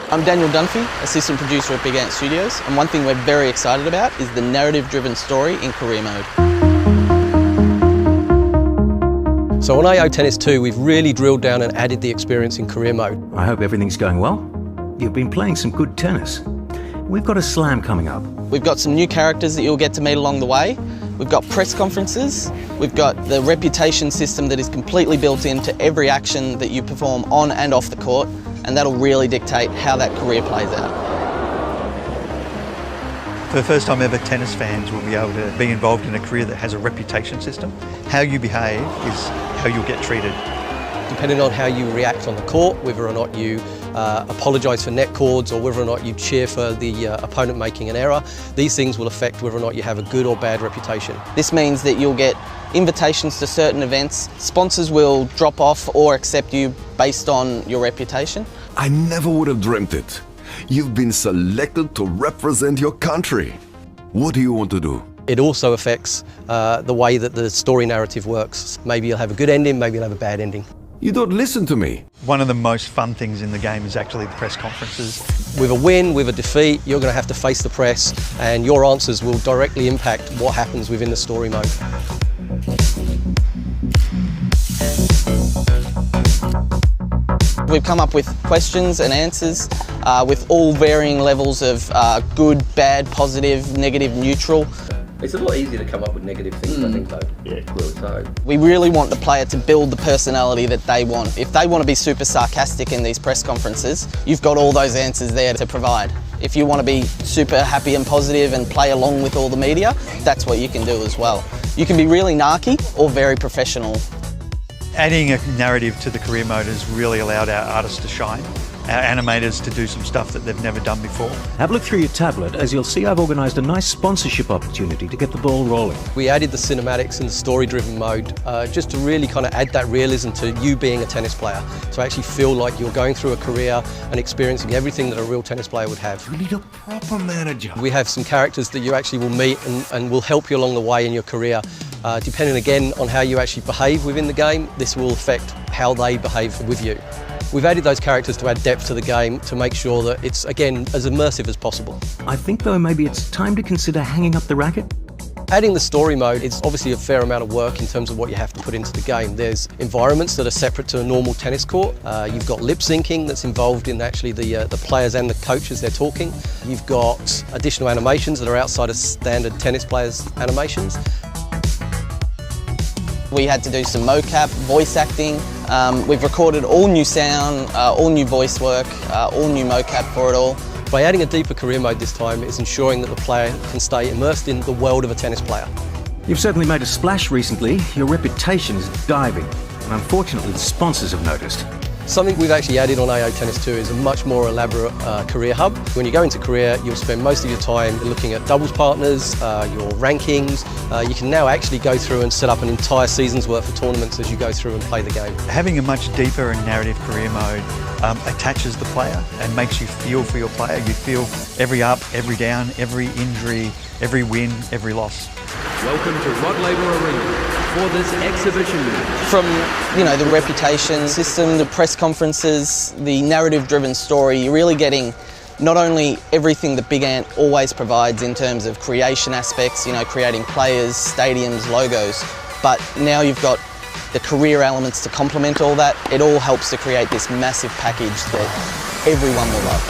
I'm Daniel Dunphy, Assistant Producer at Big Ant Studios, and one thing we're very excited about is the narrative-driven story in career mode. So on AO Tennis 2, we've really drilled down and added the experience in career mode. I hope everything's going well. You've been playing some good tennis. We've got a slam coming up. We've got some new characters that you'll get to meet along the way. We've got press conferences. We've got the reputation system that is completely built into every action that you perform on and off the court, and that'll really dictate how that career plays out. For the first time ever, tennis fans will be able to be involved in a career that has a reputation system. How you behave is how you'll get treated. Depending on how you react on the court, whether or not you apologise for net cords or whether or not you cheer for the opponent making an error, these things will affect whether or not you have a good or bad reputation. This means that you'll get invitations to certain events, sponsors will drop off or accept you based on your reputation. I never would have dreamt it. You've been selected to represent your country. What do you want to do? It also affects the way that the story narrative works. Maybe you'll have a good ending, maybe you'll have a bad ending. You don't listen to me. One of the most fun things in the game is actually the press conferences. With a win, with a defeat, you're going to have to face the press, and your answers will directly impact what happens within the story mode. We've come up with questions and answers with all varying levels of good, bad, positive, negative, neutral. It's a lot easier to come up with negative things, I think, though. Yeah, it will. So we really want the player to build the personality that they want. If they want to be super sarcastic in these press conferences, you've got all those answers there to provide. If you want to be super happy and positive and play along with all the media, that's what you can do as well. You can be really narky or very professional. Adding a narrative to the career mode has really allowed our artists to shine, our animators to do some stuff that they've never done before. Have a look through your tablet, as you'll see I've organised a nice sponsorship opportunity to get the ball rolling. we added the cinematics and the story-driven mode just to really kind of add that realism to you being a tennis player, to actually feel like you're going through a career and experiencing everything that a real tennis player would have. You need a proper manager. We have some characters that you actually will meet and will help you along the way in your career. Depending again on how you actually behave within the game, this will affect how they behave with you. We've added those characters to add depth to the game to make sure that it's, again, as immersive as possible. I think, though, maybe it's time to consider hanging up the racket. Adding the story mode is obviously a fair amount of work in terms of what you have to put into the game. There's environments that are separate to a normal tennis court. You've got lip syncing that's involved in actually the players and the coach as they're talking. You've got additional animations that are outside of standard tennis players' animations. We had to do some mocap, voice acting. We've recorded all new sound, all new voice work, all new mocap for it all. By adding a deeper career mode this time, it's ensuring that the player can stay immersed in the world of a tennis player. You've certainly made a splash recently. Your reputation is diving, and unfortunately the sponsors have noticed. Something we've actually added on AO Tennis 2 is a much more elaborate career hub. When you go into career, you'll spend most of your time looking at doubles partners, your rankings. You can now actually go through and set up an entire season's worth of tournaments as you go through and play the game. Having a much deeper and narrative career mode attaches the player and makes you feel for your player. You feel every up, every down, every injury, every win, every loss. Welcome to Rod Laver Arena for this exhibition match. From the reputation system, the press conferences, the narrative-driven story, you're really getting not only everything that Big Ant always provides in terms of creation aspects, creating players, stadiums, logos, but now you've got the career elements to complement all that. It all helps to create this massive package that everyone will love.